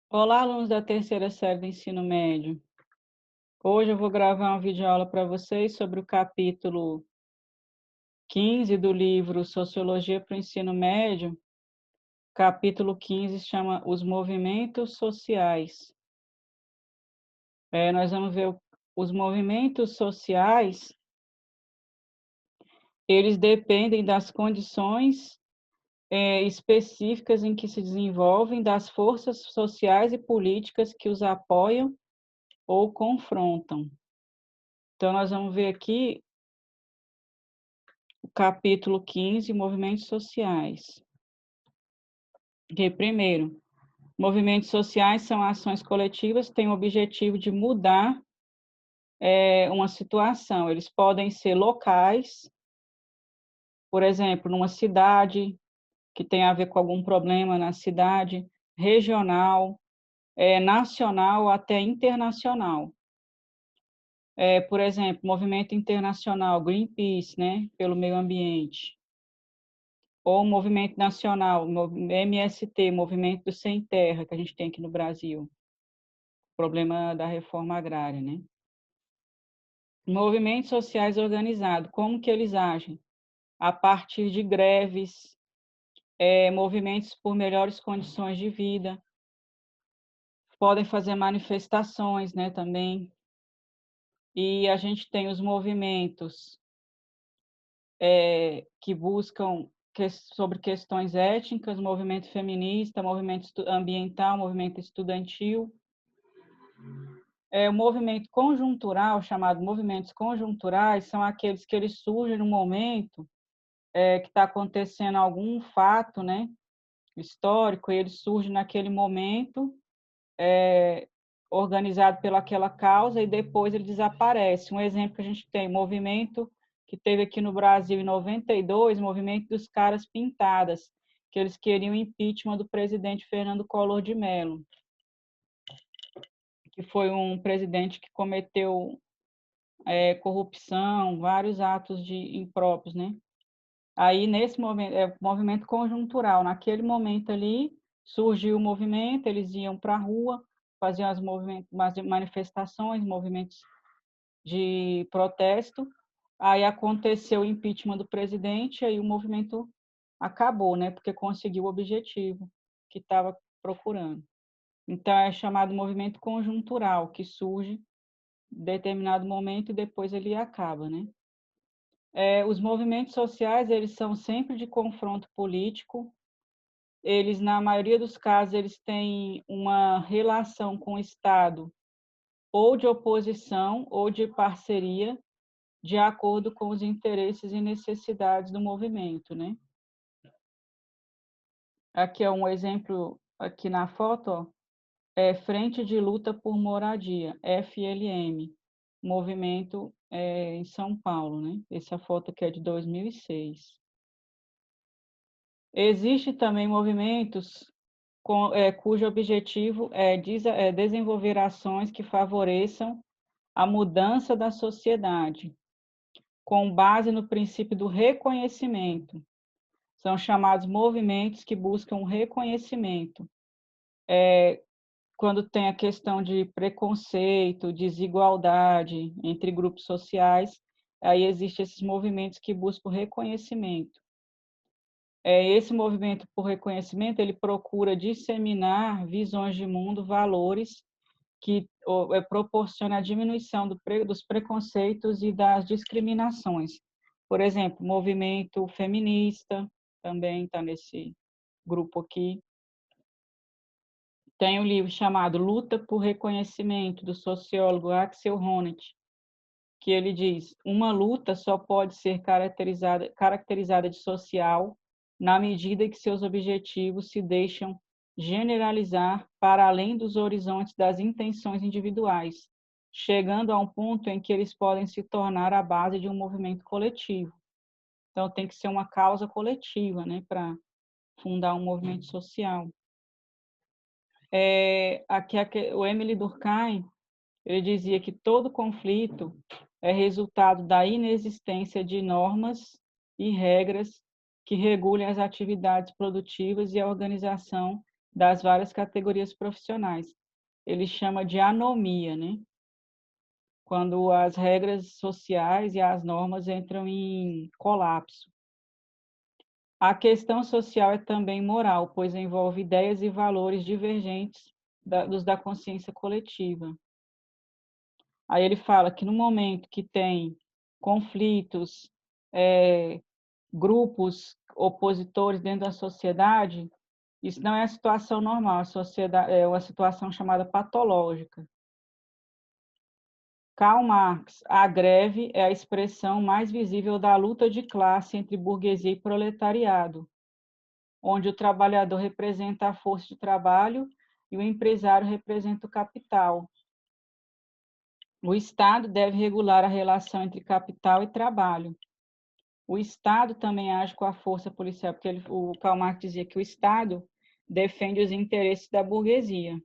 Olá, alunos da terceira série do ensino médio. Hoje eu vou gravar uma videoaula para vocês sobre o capítulo 15 do livro Sociologia para o Ensino Médio. Capítulo 15 chama Os Movimentos Sociais. Nós vamos ver os movimentos sociais, eles dependem das condições específicas em que se desenvolvem, das forças sociais e políticas que os apoiam ou confrontam. Então, nós vamos ver aqui o capítulo 15, movimentos sociais. Primeiro, movimentos sociais são ações coletivas que têm o objetivo de mudar uma situação. Eles podem ser locais, por exemplo, numa cidade, que tem a ver com algum problema na cidade, regional, nacional ou até internacional. Por exemplo, movimento internacional, Greenpeace, né, pelo meio ambiente. Ou movimento nacional, MST, Movimento do Sem Terra, que a gente tem aqui no Brasil, problema da reforma agrária, né? Movimentos sociais organizados, como que eles agem? A partir de greves, movimentos por melhores condições de vida, podem fazer manifestações, né, também. E a gente tem os movimentos que buscam sobre questões étnicas, movimento feminista, movimento ambiental, movimento estudantil. O movimento conjuntural, chamado movimentos conjunturais, são aqueles que eles surgem no momento que está acontecendo algum fato, né, histórico, e ele surge naquele momento, organizado pelaquela causa, e depois ele desaparece. Um exemplo que a gente tem, movimento que teve aqui no Brasil em 92, movimento dos caras pintadas, que eles queriam impeachment do presidente Fernando Collor de Mello, que foi um presidente que cometeu corrupção, vários atos de impróprios, né? Aí, nesse momento, movimento conjuntural, naquele momento ali, surgiu o movimento, eles iam para a rua, faziam as manifestações, movimentos de protesto, aí aconteceu o impeachment do presidente, aí o movimento acabou, né? Porque conseguiu o objetivo que estava procurando. Então, é chamado movimento conjuntural, que surge em determinado momento e depois ele acaba, né? Os movimentos sociais, eles são sempre de confronto político, eles, na maioria dos casos, eles têm uma relação com o Estado ou de oposição ou de parceria, de acordo com os interesses e necessidades do movimento, né? Aqui é um exemplo, aqui na foto, ó, Frente de Luta por Moradia, FLM, movimento em São Paulo, né? Essa foto aqui é de 2006. Existem também movimentos cujo objetivo é desenvolver ações que favoreçam a mudança da sociedade, com base no princípio do reconhecimento. São chamados movimentos que buscam reconhecimento. Quando tem a questão de preconceito, desigualdade entre grupos sociais, aí existem esses movimentos que buscam reconhecimento. Esse movimento por reconhecimento, ele procura disseminar visões de mundo, valores que proporcionam a diminuição dos preconceitos e das discriminações. Por exemplo, movimento feminista também está nesse grupo aqui. Tem um livro chamado Luta por Reconhecimento, do sociólogo Axel Honneth, que ele diz: uma luta só pode ser caracterizada de social na medida que seus objetivos se deixam generalizar para além dos horizontes das intenções individuais, chegando a um ponto em que eles podem se tornar a base de um movimento coletivo. Então, tem que ser uma causa coletiva, né, para fundar um movimento social. O Emile Durkheim, ele dizia que todo conflito é resultado da inexistência de normas e regras que regulem as atividades produtivas e a organização das várias categorias profissionais. Ele chama de anomia, né? Quando as regras sociais e as normas entram em colapso. A questão social é também moral, pois envolve ideias e valores divergentes dos da consciência coletiva. Aí ele fala que no momento que tem conflitos, grupos opositores dentro da sociedade, isso não é a situação normal, a sociedade é uma situação chamada patológica. Karl Marx, a greve é a expressão mais visível da luta de classe entre burguesia e proletariado, onde o trabalhador representa a força de trabalho e o empresário representa o capital. O Estado deve regular a relação entre capital e trabalho. O Estado também age com a força policial, porque o Karl Marx dizia que o Estado defende os interesses da burguesia.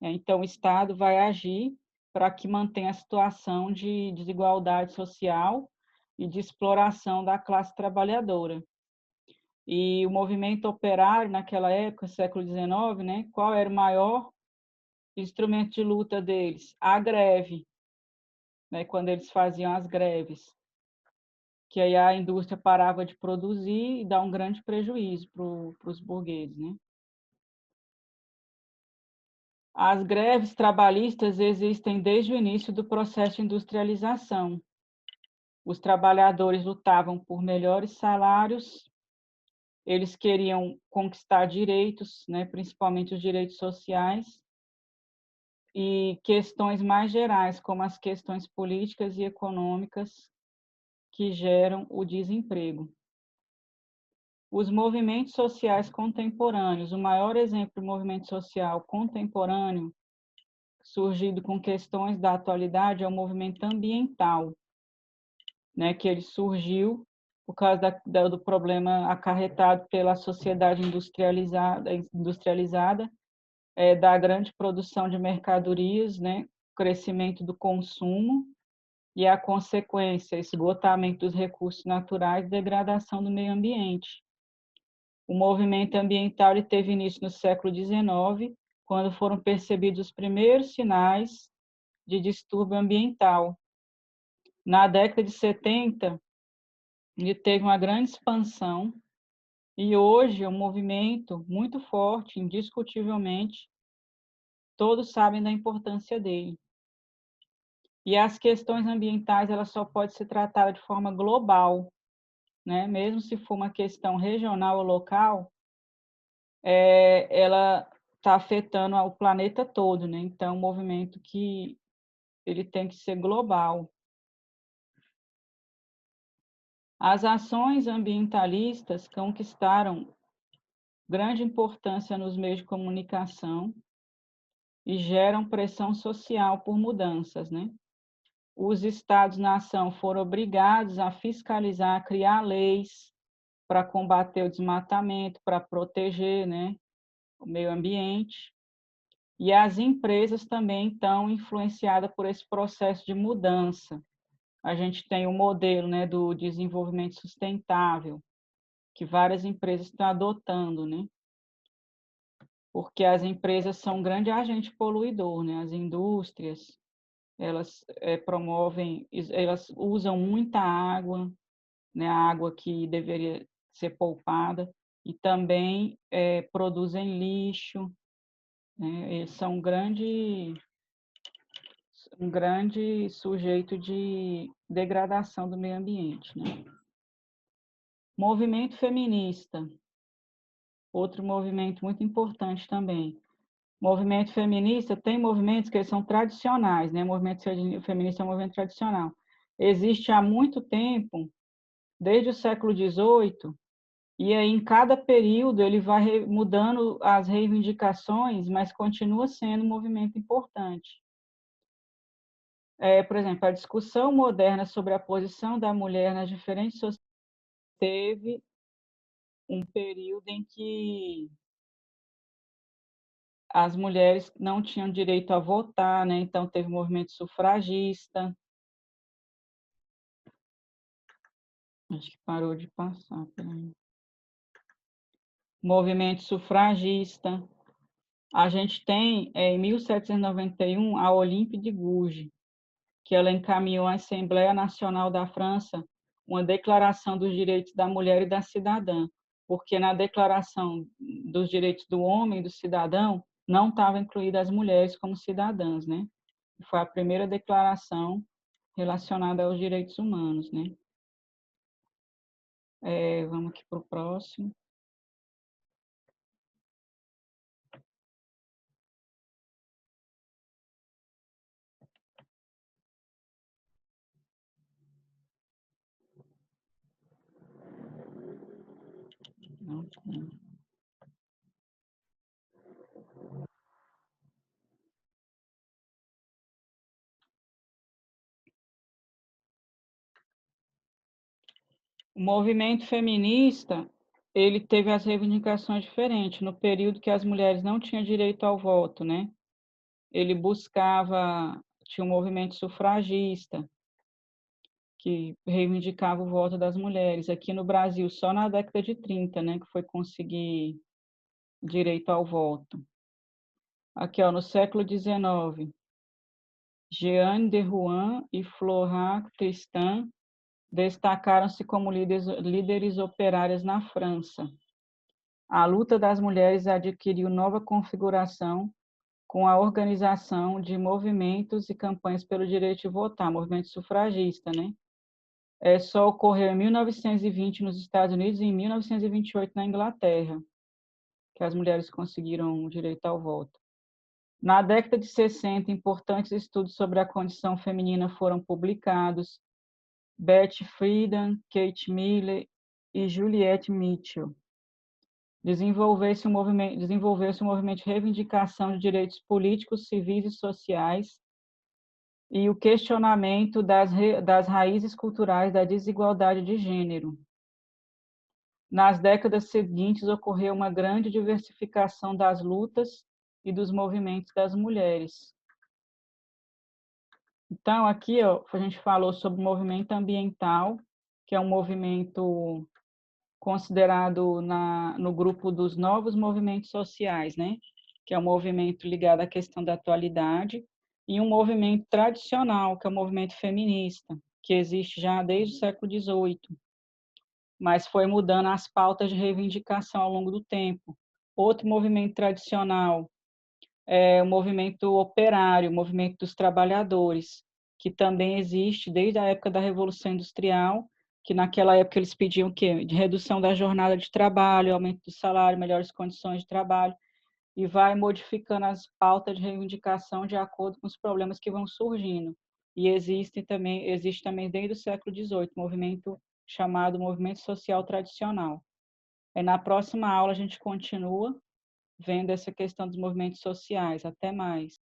Então, o Estado vai agir para que mantenha a situação de desigualdade social e de exploração da classe trabalhadora. E o movimento operário, naquela época, século XIX, né, qual era o maior instrumento de luta deles? A greve, né, quando eles faziam as greves, que aí a indústria parava de produzir e dá um grande prejuízo para os burgueses, né? As greves trabalhistas existem desde o início do processo de industrialização. Os trabalhadores lutavam por melhores salários, eles queriam conquistar direitos, né, principalmente os direitos sociais, e questões mais gerais, como as questões políticas e econômicas que geram o desemprego. Os movimentos sociais contemporâneos, o maior exemplo de movimento social contemporâneo, surgido com questões da atualidade, é o movimento ambiental, né, que ele surgiu por causa do problema acarretado pela sociedade industrializada, da grande produção de mercadorias, né, crescimento do consumo e a consequência, esgotamento dos recursos naturais, degradação do meio ambiente. O movimento ambiental ele teve início no século XIX, quando foram percebidos os primeiros sinais de distúrbio ambiental. Na década de 70, ele teve uma grande expansão e hoje é um movimento muito forte, indiscutivelmente, todos sabem da importância dele. E as questões ambientais, elas só podem ser tratadas de forma global, né? Mesmo se for uma questão regional ou local, ela está afetando o planeta todo, né? Então, é um movimento que ele tem que ser global. As ações ambientalistas conquistaram grande importância nos meios de comunicação e geram pressão social por mudanças, né? Os estados-nação foram obrigados a fiscalizar, a criar leis para combater o desmatamento, para proteger, né, o meio ambiente. E as empresas também estão influenciadas por esse processo de mudança. A gente tem o modelo, né, do desenvolvimento sustentável, que várias empresas estão adotando, né? Porque as empresas são um grande agente poluidor, né? As indústrias, elas promovem, elas usam muita água, né? A água que deveria ser poupada, e também produzem lixo, né? Eles são um grande sujeito de degradação do meio ambiente, né? Movimento feminista, outro movimento muito importante também. Movimento feminista tem movimentos que são tradicionais, né? O movimento feminista é um movimento tradicional. Existe há muito tempo, desde o século XVIII, e aí em cada período ele vai mudando as reivindicações, mas continua sendo um movimento importante. Por exemplo, a discussão moderna sobre a posição da mulher nas diferentes sociedades teve um período em que as mulheres não tinham direito a votar, né? Então teve o movimento sufragista. Acho que parou de passar. Peraí. movimento sufragista. A gente tem, em 1791, a Olympe de Gouges, que ela encaminhou à Assembleia Nacional da França uma declaração dos direitos da mulher e da cidadã, porque na declaração dos direitos do homem e do cidadão não estavam incluídas as mulheres como cidadãs, né? Foi a primeira declaração relacionada aos direitos humanos, né? Vamos aqui para o próximo. Não tem. O movimento feminista, ele teve as reivindicações diferentes no período que as mulheres não tinham direito ao voto, né? Ele buscava, tinha um movimento sufragista, que reivindicava o voto das mulheres. Aqui no Brasil, só na década de 30, né, que foi conseguir direito ao voto. Aqui, ó, no século XIX, Jeanne de Rouen e Florent Tristan destacaram-se como líderes operárias na França. A luta das mulheres adquiriu nova configuração com a organização de movimentos e campanhas pelo direito de votar, movimento sufragista, né? Só ocorreu em 1920 nos Estados Unidos e em 1928 na Inglaterra, que as mulheres conseguiram o direito ao voto. Na década de 60, importantes estudos sobre a condição feminina foram publicados. Betty Friedan, Kate Miller e Juliette Mitchell. Desenvolveu-se um movimento de reivindicação de direitos políticos, civis e sociais e o questionamento das raízes culturais da desigualdade de gênero. Nas décadas seguintes, ocorreu uma grande diversificação das lutas e dos movimentos das mulheres. Então, aqui ó, a gente falou sobre o movimento ambiental, que é um movimento considerado no grupo dos novos movimentos sociais, né? Que é um movimento ligado à questão da atualidade, e um movimento tradicional, que é o movimento feminista, que existe já desde o século XVIII, mas foi mudando as pautas de reivindicação ao longo do tempo. Outro movimento tradicional é o movimento operário, o movimento dos trabalhadores, que também existe desde a época da Revolução Industrial, que naquela época eles pediam o quê? De redução da jornada de trabalho, aumento do salário, melhores condições de trabalho, e vai modificando as pautas de reivindicação de acordo com os problemas que vão surgindo. E existe também desde o século XVIII, movimento chamado movimento social tradicional. Na próxima aula a gente continua vendo essa questão dos movimentos sociais. Até mais.